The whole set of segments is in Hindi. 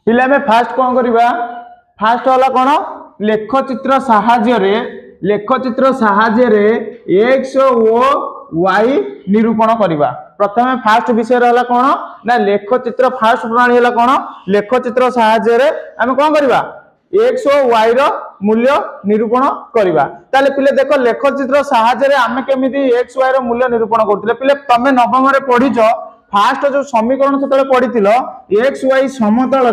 पिले आम फास्ट कौन करवा फास्ट वाला कौन लेखचित्र साहाय्य एक्स ओ वाई निरूपण करवा। प्रथम फास्ट विषय रहा कौन ना लेखचित्र फास्ट प्रणाली है कौन लेखचित्र साहाय्य आम कौन करवा एक्स ओ वाई मूल्य निरूपण करवा। ताले पिले देख लेखचित्र साहाय्य आम केमी एक्स वाई रो मूल्य निरूपण करते पिले तुम नवम में पढ़ीच फास्ट जो समीकरण से पढ़ी एक्स वाई समतल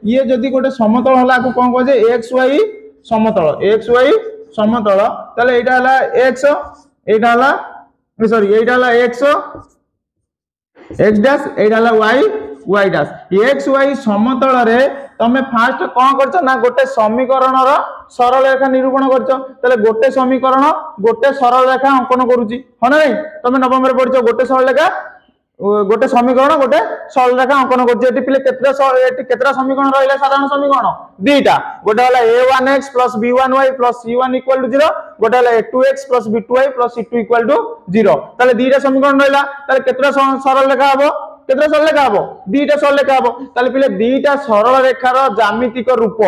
ये जदि गोटे समतल है कौन कहे एक्स वाई समतल ताले एटा x eta sorry eta x x dash eta y y dash x y समतल रे तमे फास्ट कौन करछ ना गोटे समीकरण रो सरल रेखा निरूपण करछ गोटे समीकरण गोटे सरल रेखा अंकन करूची हो ना नहीं तमे नवम रे पढ़िछ गोटे सरल रेखा गोटे समीकरण गोटे सरल रेखा अंकन करछ पिले केतरा समीकरण रहिला साधारण समीकरण दुईटा गोटे हला a1x + b1y + c1 = 0 गोटे हला a2x + b2y + c2 = 0 ताले दुईटा समीकरण रहिला ताले केतरा सरल रेखा हबो केतरा सरल रेखा हबो दुईटा सरल रेखा हबो ताले पिले दुईटा सरल रेखार ज्यामितिक रूप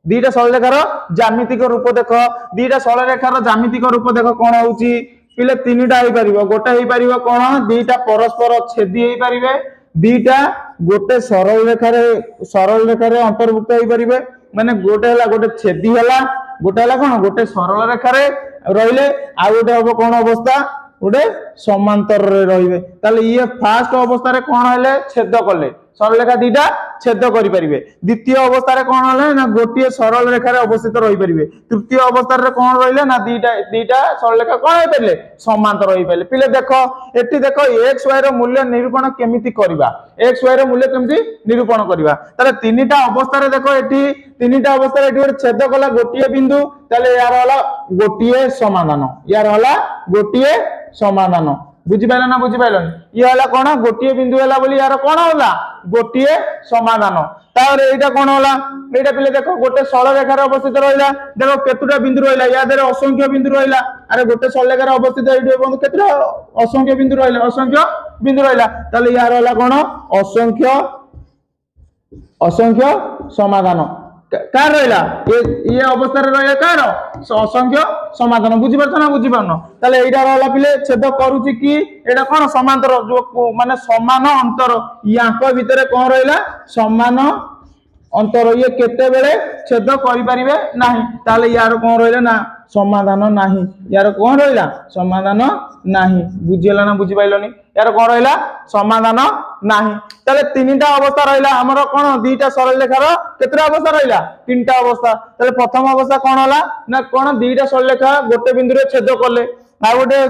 दुईटा सरल रेखार ज्यामितिक रूप देख दुईटा सरल रेखार ज्यामितिक रूप देख कोन होउची पिले तीनटा हो पारिबो गोटे हो पारिबो कोन दुईटा परस्पर छेदी हो पारिबे दुईटा गोटे सरल रेखार अंतर्भुक्त हो पारिबे माने गोटे हला गोटे छेदी हला गोटे हला कोन गोटे सरल रेखार रहिले आ गोटे हबो कोन अवस्था गोटे समांतर रहिबे ताले ये फास्ट अवस्था रे कोन हले छेद कले सरल रेखा दुईटा छेद करि परिबे द्वितीय अवस्था रे कोन हले ना गोटे सरल रेखा रे अवस्थित रहि परिबे तृतीय अवस्था रे कोन रहिले ना दुईटा सरल रेखा कोन होई परले समांतर होई परले पिले देखो एठी देखो एक्स वाई रो मूल्य निरूपण केमिति करबा एक्स वाई रो मूल्य केमिति निरूपण करबा ताले तीनटा अवस्था रे देखो एठी तीनटा अवस्था रे एठी गोटे छेद कला गोटिए बिंदु ताले यार हला गोटिए समाधान यार हला गोटिए समाधान बुझी पाइल ना बुझी पाइल ये हला कोन गोटिए बिंदु हला बोली यार कोन होला गोटिए समाधान तारे एटा कोन होला एटा पिले देखो गोटे सरल रेखा रे अवस्थित रहिला देखो केतुटा बिंदु रहिला या देरे असंख्य बिंदु रहिला अरे गोटे सरल रेखा रे अवस्थित एठी बंधु केतुटा असंख्य बिंदु रहिला ताले यार होला कोन असंख्य समाधान कार रहिला ये अवस्था रे रहिला कार असंख्य समाधान बुझी परछ ना बुझी परनो ताले एटा रहला पिले छेद करूची कि एटा कोन समांतर जो माने समान अंतर याको भीतर कोन रहिला समान अंतर ये केते बेले छेद करि परिबे नाही ताले यार कोन रहिला ना समाधान नाही यार कोन रहिला समाधान नाही बुझिला ना बुझी पाइलोनी यार कोन रहिला समाधान नाही ताले तीनटा अवस्था रहिला हमरो कोन दुईटा सरल रेखार केतरा अवस्था रहिला तीनटा अवस्था ताले प्रथम अवस्था कोन होला ना कोन दुईटा सरल रेखा गोटे बिंदु रे छेद करले आ गोटे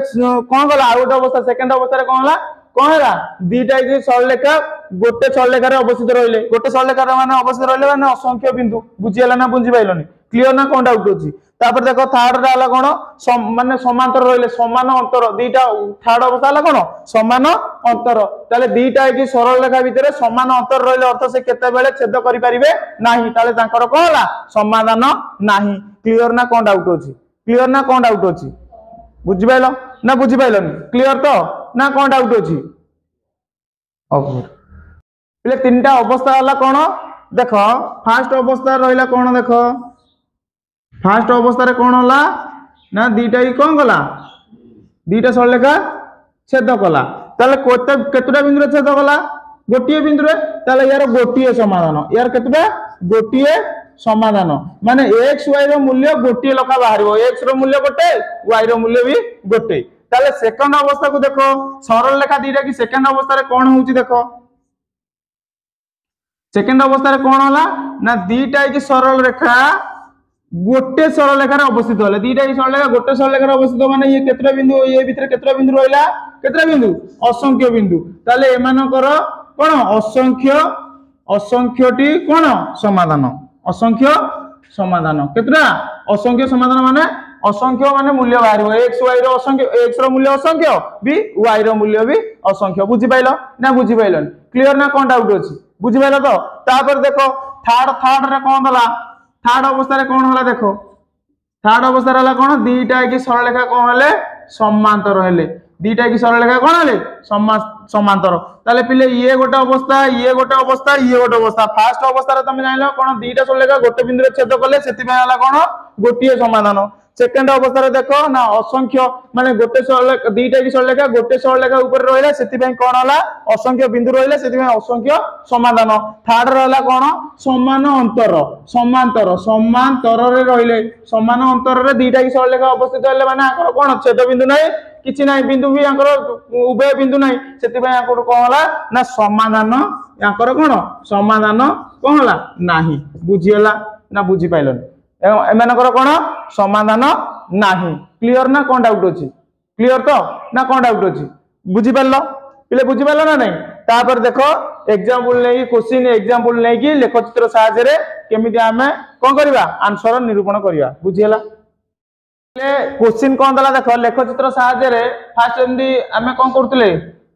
कोन गला आ गोटे अवस्था सेकंड अवस्था रे कोन होला कोन होला दुईटा की सरल रेखा गोटे सरल रेखा रे अवस्थित रहिले गोटे सरल रेखा रे माने अवस्थित रहिले माने असंख्य बिंदु बुझिला ना बुझी पाइलोनी क्लियर ना कोन डाउट होची तापर देखो थर्ड रा हला कोन माने समांतर रहिले समान अंतर दुईटा थर्ड अवस्था हला कोन समान अंतर ताले दुईटा की सरल रेखा भितरे समान अंतर रहिले अर्थ से केते बेले छेद करि परिबे नाही ताले तांकर कोन होला समाधान नाही क्लियर ना कोन डाउट होची क्लियर ना कोन डाउट होची बुझी पाइलो ना बुझी पाइलोनी क्लियर तो ना कोन डाउट होची ओके पिले तीनटा अवस्था हला कोन देखो फास्ट अवस्था रहिला कोन देखो फास्ट अवस्था रे कोन होला ना दुईटा ही कोन गला दुईटा सरल रेखा छेद कला ताले केतुटा बिंदु रे छेद कला गोटिए बिंदु रे ताले यार गोटिए समाधान यार केतुटा गोटिए समाधान माने एक्स वाई रो मूल्य गोटिए लखा बाहरिबो एक्स रो मूल्य गोटे वाई रो मूल्य भी गोटे ताले सेकंड अवस्था को देखो सरल रेखा दुईटा की सेकंड अवस्था रे कोन होउची देखो सेकंड अवस्था रे कोन होला ना दुईटा की सरल रेखा गोटे सरल रेखा अवस्थित होले दुईटा की सरल रेखा गोटे सरल रेखा अवस्थित माने ये केतरा बिंदु ये भीतर केतरा बिंदु रहिला केतरा बिंदु असंख्य बिंदु ताले एमानकर कोन असंख्यटी कोन समाधान असंख्य समाधान केतरा असंख्य समाधान माने असंख्य माने मूल्य बाहरिबो एक्स वाई रो असंख्य एक्स रो मूल्य असंख्य भी वाई रो मूल्य भी असंख्य बुझी पाइलो ना बुझी पाइलोन क्लियर ना कोन डाउट अछि बुझी पाइलो तो तापर देखो थर्ड रे कोन दला थर्ड अवस्था रे कोन होला देखो थर्ड अवस्था रे होला कोन दुईटा की सरल रेखा कोन हले समांतर हेले दीटा की सरलरेखा कौन हेले समांतर ताले पिले ये गोटे अवस्था ये गोटे अवस्था ये गोटे अवस्था फास्ट अवस्था रे तुम जानिलो कोन दीटा सरलरेखा गोटे बिंदु रे छेद कले सेति में हला कोन गोटिए समाधान सेकंड अवस्था रे देखो ना असंख्य माने गोटे सरलरेखा दीटा की सरलरेखा गोटे सरलरेखा ऊपर रहला सेति में कोन हला असंख्य बिंदु रहला सेति में असंख्य समाधान थर्ड रहला कोन समान अंतर समांतर समांतर रे रहिले समान अंतर रे दीटा की सरलरेखा अवस्थित हेले माने आकर कोन छेद बिंदु नै किछि नाही बिंदु भी आंकर उभय बिंदु नाही सेति में आंकर कोन हला ना समाधान आंकर कोन समाधान कोन हला नाही बुझियला ना बुझि पाइलन एमानकर कोन समाधान नाही क्लियर ना कोन डाउट अछि क्लियर तो ना कोन डाउट अछि बुझि पारलो पिले बुझि पारलो ना नहीं तापर देखो एग्जांपल नै क्वेश्चन एग्जांपल नै कि लेखचित्र सहायता रे केमिति हमें कोन करबा आंसर निरूपण करबा बुझियला क्वेश्चन कौन दला देख लेखचित्र साहाय्य फास्ट एमदी आमे कौन करतले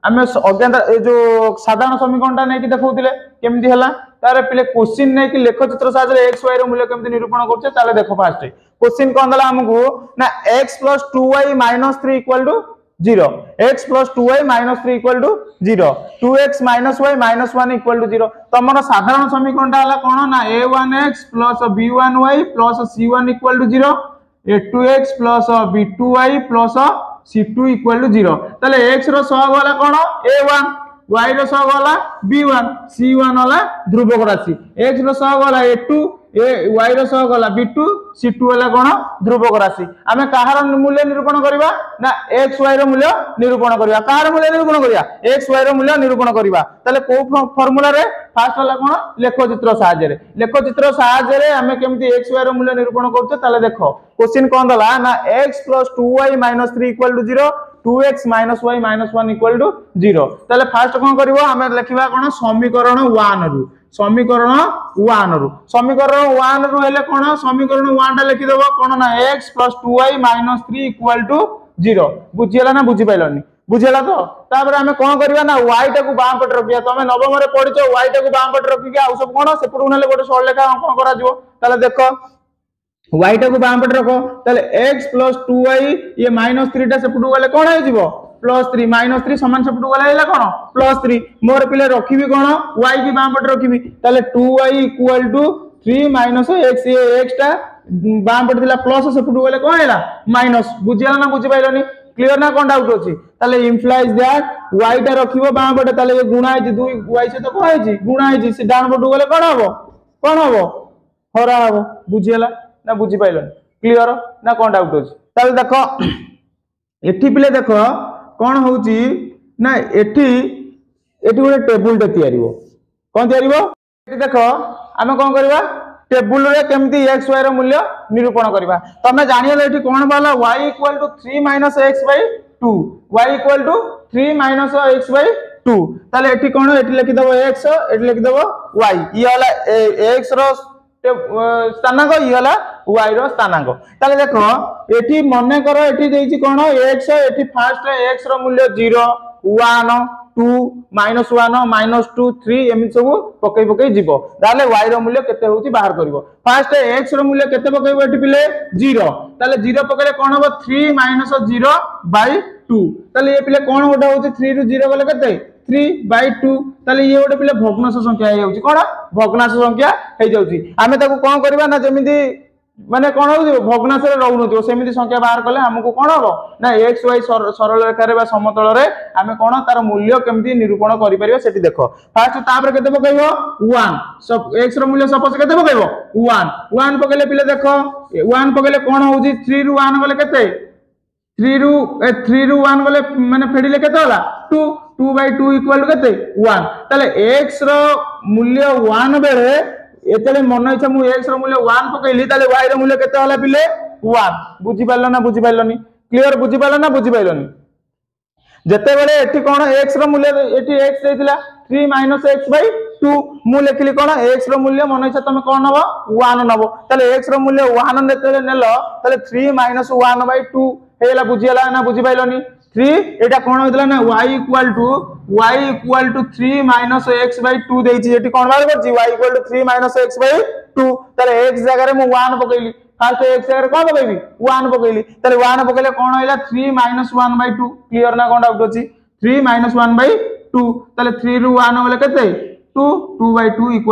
आमे अज्ञात ए जो साधारण समीकरणटा नै कि देखौतले केमदी हला तारे पिले क्वेश्चन नै कि लेखचित्र साहाय्य x y रो मूल्य केमदी निरूपण करछे ताले देखो फास्ट क्वेश्चन कौन दला हमकु ना x + 2y - 3 = 0 x + 2y - 3 = 0 2x - y - 1 = 0 तमरो साधारण समीकरणटा हला कोन ना a1x + b1y + c1 = 0 a2x plus b2y plus c2 equal to 0 ताले x रो सह वाला कोन a1 y रो सह वाला b1 c1 वाला ध्रुवक राशि x रो सह वाला a2 y रो सह वाला b2 c2 वाला कोन ध्रुवक राशि आमे काहार मूल्य निरूपण करबा ना x y रो मूल्य निरूपण करबा काहार मूल्य निरूपण करबा x y रो मूल्य निरूपण करबा ताले को फार्मूला रे फास्ट वाला कोन लेखचित्र सहाय्य रे आमे केमती x y रो मूल्य निरूपण करछे ताले देखो क्वेश्चन कोन दला ना x + 2y - 3 = 0 2x - y - 1 = 0 ताले फास्ट कोन करबो आमे लिखिबा कोन समीकरण 1 रु समीकरण 1 रु हेले कोन समीकरण 1 टा लिखि देबो कोन ना x + 2y - 3 = 0 बुझियला ना बुझि पाइलनी बुझेला तो तापर हमें कोन करबा ना y टा को बाम पट रखिया तमे नवम रे पढिचो y टा को बाम पट रखि के आउ सब कोन से पुरु नले गोटे सरलरेखा अंकन करा जिवो ताले देखो y टा को बाम पट रखो ताले x + 2y ये -3 टा से पुरु गले कोन हे जिवो +3 -3 समान से पुरु गले हेला कोन +3 मोर पिले रखिबी कोन y की बाम पट रखिबी ताले 2y = 3 - x ये x टा बाम पट दिला प्लस से पुरु गले कोन हेला माइनस बुझियाला ना बुझि पाइलोनी क्लियर ना कोन डाउट अछि ताले इंप्लाइज दैट y टा रखिबो बाम पटे ताले गुणा है 2 y से तो कोन है गुणा है से डाउन पटु गले कोन हबो हरा हबो बुझियला ना बुझि पाइलन क्लियर ना कोन डाउट अछि ताले देखो एठी पिले देखो कोन होउची ना एठी गोटे टेबुल टे तयारीबो कोन तयारीबो एठी देखो आमे कोन करबा टेबुल रे केमती x y रो मूल्य निरूपण करबा तमे जानियले एठी कोन बाला y = 3 - x/2 y = 3 - x/2 ताले एठी कोन एठी लिखि दबो x एठी लिखि दबो y ई होला x रो स्थानांक ई होला y रो स्थानांक ताले देखो एठी मने करो एठी देइची कोन x एठी फर्स्ट रे x रो मूल्य 0 1 2 -1 -2 3 एमि सब पकई जीवो ताले y रो मूल्य केते होउची बाहर करबो फर्स्ट x रो मूल्य केते पकईबो एठी पिले 0 ताले 0 पकले कोन हो 3 - 0/2 ताले ये पिले कोन होटा होउची 3 रु 0 गले केते 3/2 ताले ये गोटे पिले भग्नांश संख्या हे जाउची कोन भग्नांश संख्या हे जाउची आमे ताको कोन करबा ना जेमिति माने कोन हो भग्नांश रे रहउ नथियो सेमिति संख्या बाहर कले हमकु कोन हो ना x y सरल रेखा रे बा समतल रे आमे कोन तार मूल्य केमिति निरूपण करि परिबा सेठी देखो फर्स्ट तापर केते पकइबो 1 सब x रो मूल्य सपोज केते पकइबो 1 पकले पिले देखो 1 पकले कोन होउची 3 रु 1 गले केते 3 रु 1 गले माने फेडिले केते होला 2/2 इक्वल केते 1 ताले x रो मूल्य 1 बेले एतले मन इच्छा मु x रो मूल्य 1 पकइली ताले y रो मूल्य केते होला पिले 1 बुझि पारलो ना बुझि पाइलोनी क्लियर बुझि पारलो ना बुझि पाइलोनी जते बेले एठी कोन x रो मूल्य एठी x देथिला 3 - x/2 मु लिखली कोन x रो मूल्य मन इच्छा तमे कोन नबो 1 नबो ताले x रो मूल्य 1 नेतले नेलो ताले 3 - 1/2 हेला बुझियला ना बुझि पाइलोनी 3 एटा कोन होइतला ना y = 3 - x/2 देइची एटी कोन बार करची y = 3 - x/2 ताले x जगह रे मु 1 पकइली फास्ट x जगह कौन पकेबी 1 पकेली ताले 1 पकेले कौन होइला 3 - 1/2 क्लियर ना कोन डाउट अछि 3 - 1/2 ताले 3 रु 1 होले केते 2 2/2 =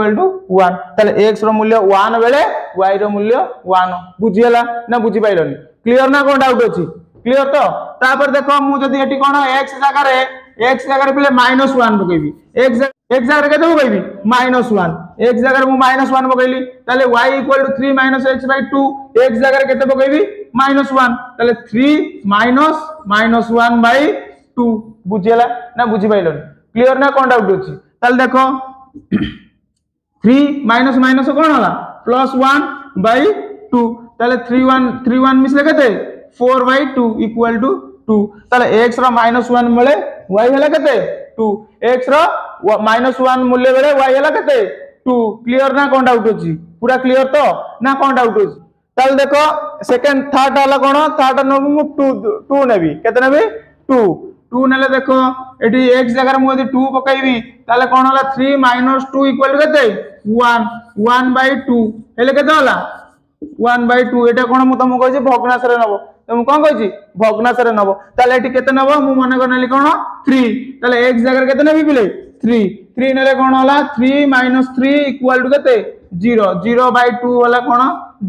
1 ताले x रो मूल्य 1 बेले y रो मूल्य 1 बुझियला ना बुझि पाइलनी क्लियर ना कोन डाउट अछि क्लियर तो तापर देखो मु जदी एटी कोन x जगह पिले -1 पकेबी x जगह केते पकेबी -1 x जगह मु -1 पकेली ताले y = 3 - x/2 x जगह केते पकेबी -1 ताले 3 - 1/2 बुझियला ना बुझि पाइलनी क्लियर ना कोन डाउट अछि ताले देखो 3 माइनस माइनस कोन होला +1/2 ताले 3 1 मिसले केते 4/2 = 2 ताले x रो -1 मिले y हला केते 2 x रो -1 मूल्य बेले y हला केते 2 क्लियर ना कोन डाउट अछि पूरा क्लियर तो ना कोन डाउट अछि ताले देखो सेकंड थर्ड हला कोन थर्ड नबु 2 नेबी केते नेबी 2 नेले देखो एटी x जगह मु यदि 2 पकाइबी ताले कोन होला 3 - 2 = केते 1 1/2 हेले केते होला 1/2 एटा कोन मु तुमको कहै भग्नांश रे नबो तुम कोन कहै भग्नांश रे नबो ताले एटी केते नबो मु मने करनेली कोन 3 ताले x जगह केते नेबी पिले 3 नेले कोन होला 3 - 3 = केते 0 0/2 होला कोन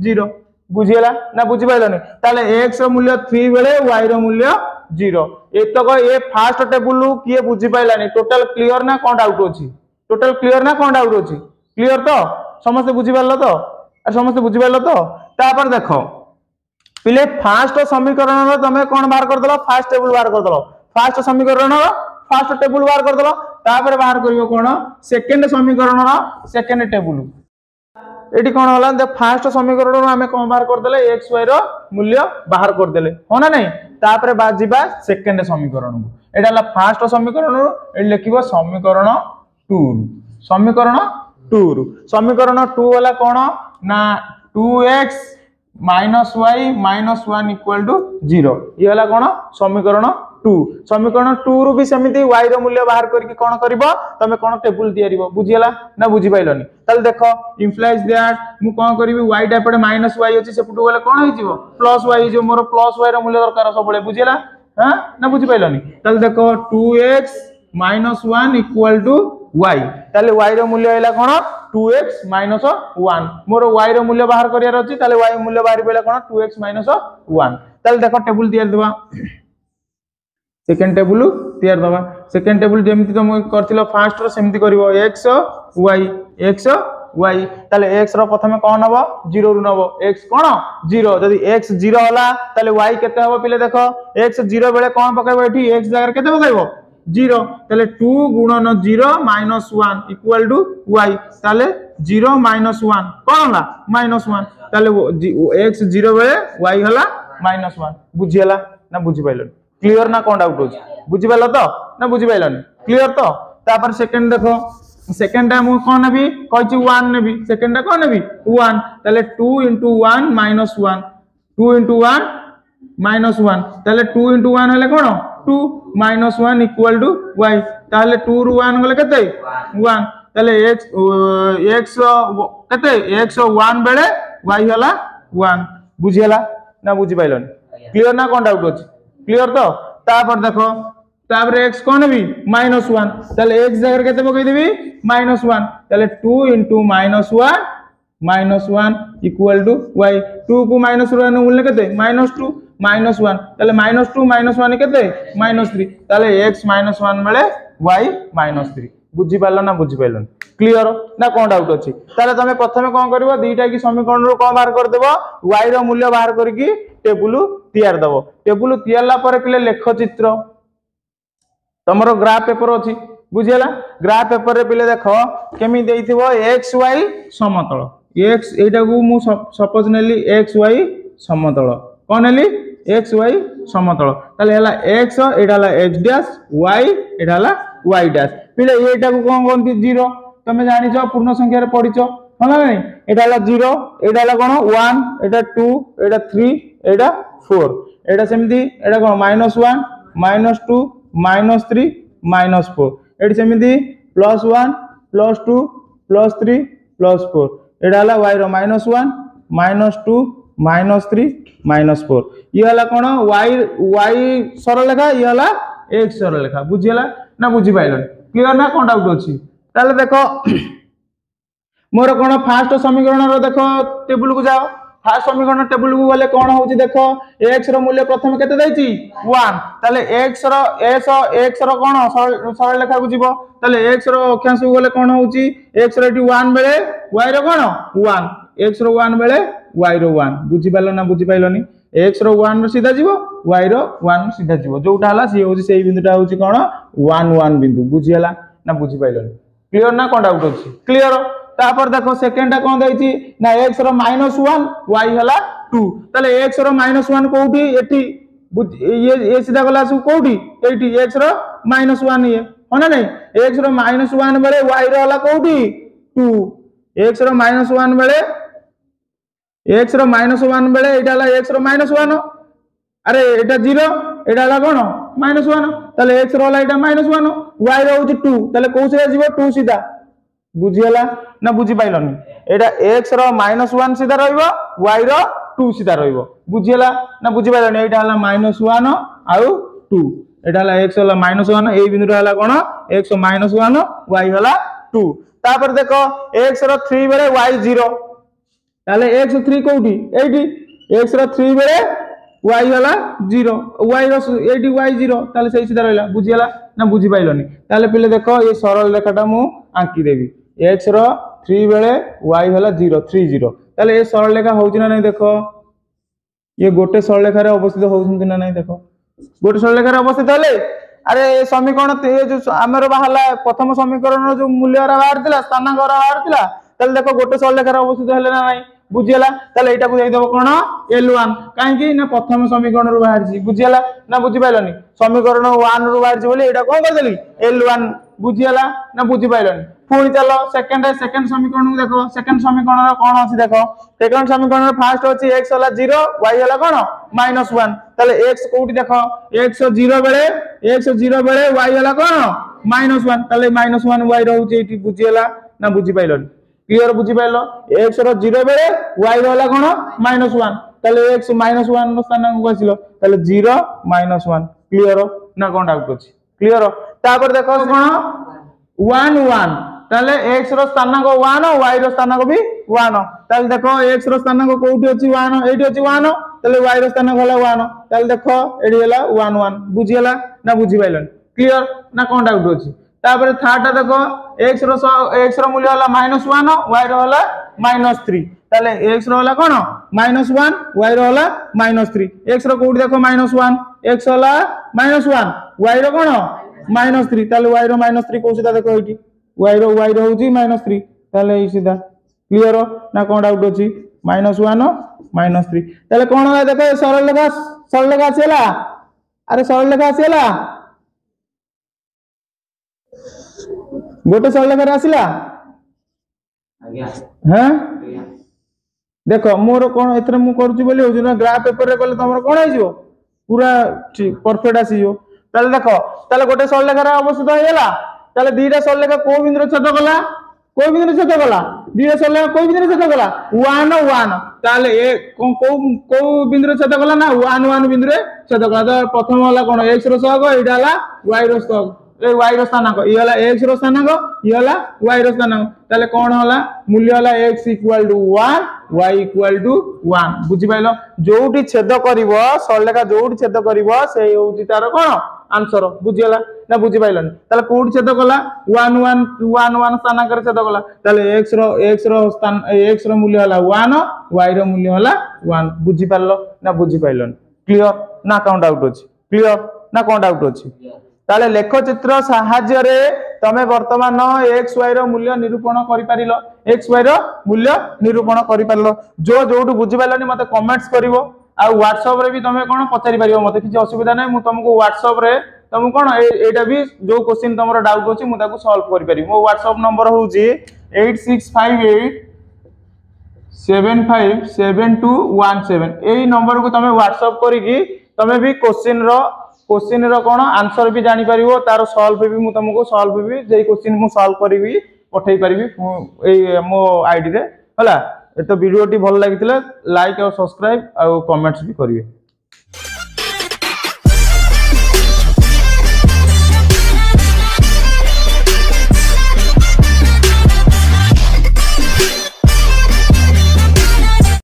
0 बुझियला ना बुझि पाइलनी ताले x रो मूल्य 3 बेले y रो मूल्य 0 एतक ए फास्ट टेबल किए बुझि पाइलानी टोटल क्लियर ना कोन डाउट अछि टोटल क्लियर ना कोन डाउट अछि क्लियर तो समस्त बुझि पारलो तो समस्त बुझि पारलो तो तापर देखो पिले फास्ट समीकरण रो तमे कोन बाहर कर दलो फास्ट टेबल बाहर कर दलो फास्ट समीकरण रो फास्ट टेबल बाहर कर दलो तापर बाहर करियो कोन सेकंड समीकरण रो सेकंड टेबल एटी कोन होला द फास्ट समीकरण रो हमें कोन बाहर कर देले x y रो मूल्य बाहर कर देले हो ना नहीं तापर बाजिबा सेकंड समीकरण एटा ला फास्ट समीकरण ए लिखिबो समीकरण 2 समीकरण 2 वाला कोन ना 2x - y - 1 = 0 ये वाला कोन समीकरण 2 समीकरण 2 रु भी समिति y रो मूल्य बाहर करके कोन करबो तमे कोन टेबल तयारीबो बुझियला ना बुझि पाइलनी ताल देखो इंप्लाइज दैट मु कोन करबी y टा पडे -y अछि सेपुटु वाला कोन होइजिवो +y जो मोर +y रो मूल्य दरकार सबले बुझियला हां ना बुझि पाइलनी ताल देखो 2x - 1 = y ताले y रो मूल्य हैला कोन 2x - 1 मोर y रो मूल्य बाहर करियार अछि ताले y मूल्य बाहर बेला कोन 2x - 1 ताले देखो टेबल तयार देबा सेकंड टेबल तयार दबा सेकंड टेबल जेमति तुम करथिलो फास्ट रो सेमति करबो x y ताले x रो प्रथमे कोन हबो 0 रु नबो x कोन 0 जदी x 0 होला ताले y केते हबो पिले देखो x 0 बेले कोन पकाइबो एठी x जगह केते पकाइबो 0 ताले 2 गुणन 0 - 1 = y ताले 0 - 1 कोन होला -1 ताले x 0 बेले y होला -1 बुझियला ना बुझि पाइलो क्लियर ना कोन डाउट होछ बुझि पाइलो तो ना बुझि पाइलोनी क्लियर तो तापर सेकंड देखो सेकंड टाइम कोन नेबी कहछि 1 नेबी सेकंड कोन नेबी 1 ताले 2 * 1 - 1 2 * 1 - 1 ताले 2 * 1 हले कोन 2 - 1 = y ताले 2 रु 1 गले केते 1 ताले x केते x 1 बेले y हला 1 बुझियला ना बुझि पाइलोनी क्लियर ना कोन डाउट होछ क्लियर तो तापर देखो तापर x कोन भी -1 ताले x जगह केते पकई देबी -1 ताले 2 * -1 = y 2 को -1 मूल्य केते -2 -1 ताले -2 -1 केते -3 ताले x -1 बेले y -3 बुझि पारलो ना बुझि पाइलो क्लियर ना कोन डाउट अछि ताले तमे प्रथमे कोन करबो दीटा की समीकरण रो कोन बाहर कर देबो y रो मूल्य बाहर करके टेबल तयार दबो टेबल तयारला पर पिले लेख चित्र तमरो ग्राफ पेपर अछि बुझियला ग्राफ पेपर रे पिले देखो केमि देइथिबो x y समतल x एटा को मु सपोज नेली x y समतल कोन नेली x y समतल ताले हला x एटा हला x डैश y एटा हला y डैश पिले एटा को कोन कोन 0 तमे जानि छ पूर्ण संख्या रे पढिछो होला नै एटा हला 0 एटा हला कोन 1 एटा 2 एटा 3 एटा 4 एटा सेमति एटा कोन -1 -2 -3 -4 एटी सेमति +1 +2 +3 +4 एटा हला y रो -1 -2 -3 -4 ये हला कोन y सरल रेखा ये हला x सरल रेखा बुझिला ना बुझि पाइलन क्लियर ना कोन डाउट अछि ताले देखो मोर कोन फास्ट समीकरण रो देखो टेबल को जाओ फास्ट समीकरण टेबल को गले कोन होउची देखो x रो मूल्य प्रथम केते दैची 1 ताले x रो कोन सरल रेखा को जीवो ताले x रो अक्षांश को गले कोन होउची x रो एटी 1 बेले y रो कोन 1 x रो 1 बेले y रो 1 बुझि पालो ना बुझि पाइलोनी x रो 1 रो सीधा जीवो y रो 1 सीधा जीवो जोटा हला सी होउची सेही बिंदुटा होउची कोन 1 1 बिंदु बुझिला ना बुझि पाइलोनी क्लियर ना कोन डाउट अछि क्लियर तापर देखो सेकंड कोन दैची ना x रो -1 y हला 2 तले x रो -1 कोउठी एठी ये सीधा गला सु कोउठी एठी x रो -1 ये होना नहीं x रो -1 बेले y रो हला कोउठी 2 x रो -1 बेले x रो -1 बेले एटा हला x रो -1 अरे एटा 0 एटा हला कोन -1 तले x रो हला एटा -1 y रो होची 2 तले कोउ से जीवो 2 सीधा बुझियला ना बुझि पाइलनी एटा x रो -1 सीधा रहइबो y रो 2 सीधा रहइबो बुझियला ना बुझि पाइलनी एटा हला -1 आउ 2 एटा हला x हला -1 ए बिंदु हला कोन x -1 y हला 2 तापर देखो x रो 3 बेले y 0 ताले x 3 कोउठी एठी x रो 3 बेले y हला 0 y रो एठी y 0 ताले सही सीधा रहला बुझियला ना बुझि पाइलनी ताले पहिले देखो ये सरल रेखाटा मु आंकी देबी x रो 3 बेले y हला 0 3 0 ताले ये सरल रेखा होउची ना नहीं देखो ये गोटे सरल रेखा रे अवस्थित होउछन ना नहीं देखो गोटे सरल रेखा रे अवस्थित हले अरे समीकरण ये जो हमर बाहला प्रथम समीकरण जो मूल्य रा बाहरतिला स्थानांक रा बाहरतिला ताले देखो गोटे सरल रेखा रे अवस्थित हले ना नहीं बुझियला ताले एटा को देई देबो कोन L1 काहे कि ना प्रथम समीकरण रो बाहर छी बुझियला ना बुझि पाइलनी समीकरण 1 रो बाहर छी बोली एटा कोन कर देली L1 बुझियला ना बुझि पाइलनी पुणी चलो सेकंड समीकरण को देखो सेकंड समीकरण रो कोन अछि देखो सेकंड समीकरण रो फर्स्ट अछि x हला 0 y हला कोन -1 ताले x कोउठी देखो x 0 बेले y हला कोन -1 ताले -1 y रहउची एठी बुझियला ना बुझि पाइलनी क्लियर बुझि पाइलो x रो 0 बेले y हला कोन -1 ताले x -1 रो स्थान को आसिलो ताले 0 -1 क्लियर ना कोन डाउट अछि क्लियर तापर देखो कोन 1 1 ताले x रो स्थानांक 1 y रो स्थानांक भी 1 ताले देखो x रो स्थानांक कोउठी अछि 1 एठी अछि 1 ताले y रो स्थानांक हला 1 ताले देखो एठी हला 1 1 बुझियला ना बुझि पाइलन क्लियर ना कोन डाउट अछि तापर थर्ड देखो x रो मूल्य हला -1 y रो हला -3 ताले x रो हला कोन -1 y रो हला -3 x रो कोउठी देखो -1 x हला -1 y रो कोन -3 ताले y रो -3 को सीधा देखो एठी y रो होची -3 ताले ई सीधा क्लियर ना कोन डाउट अछि -1 -3 ताले कोन है देखो सरल रेखा आसेला अरे सरल रेखा आसेला गोटे सरल रेखा आसिला आज्ञा हैं देखो मोर कोन एथरे मु करूची बोली हो ना ग्राफ पेपर रे गले तमरो कोन आइजो पूरा परफेक्ट आसीजो ताले देखो ताले गोटे सरल रेखा अवस्थित होइला ताले दीटा सरल रेखा को बिंदु छेद कला को बिंदु छेद कला दीटा सरल रेखा को बिंदु छेद कला 1 1 ताले ए को बिंदु छेद कला ना 1 1 बिंदु रे छेद कला तो प्रथम वाला कोन x रो सहग एटा हला y रो सहग ए y रो स्थानांक ई हला x रो स्थानांक ई हला y रो स्थानांक ताले कोन हला मूल्य हला x = 1 y = 1 बुझि पाइलो जोठी छेद करिवो सरल रेखा जोठी छेद करिवो से होउची तार कोन आंसर बुझियला ना बुझि पाइलन ताले कोड छेद कला 1 1 1 1 स्थानांक रे छेद कला ताले x रो स्थान x रो मूल्य हला 1 y रो मूल्य हला 1 बुझि पाइलो ना बुझि पाइलन क्लियर ना कोन डाउट अछि क्लियर ना कोन डाउट अछि ताले लेख चित्र सहाय्य रे तमे वर्तमान x y रो मूल्य निरूपण करि पारिलो x y रो मूल्य निरूपण करि पारलो जो जोटु बुझि पाइलनी मते कमेंट्स करिवो आ WhatsApp रे भी तमे कोन पचारि पारियो मते किछि असुविधा नै मु तुमको WhatsApp रे तुम कोन एटा भी जो क्वेश्चन तमरो डाउट अछि मु ताको सॉल्व करि पारि मो WhatsApp नंबर होउची 8658 757217 एई नंबर को तमे WhatsApp करी कि तमे भी क्वेश्चन रो कोन आंसर भी जानि परिवो तार सॉल्व भी मु तुमको सॉल्व भी जे क्वेश्चन मु सॉल्व करबी पठै परिबी ए मो आईडी रे हला तो वीडियो टी भल लगी लाइक और सब्सक्राइब और कमेंट्स भी करिए।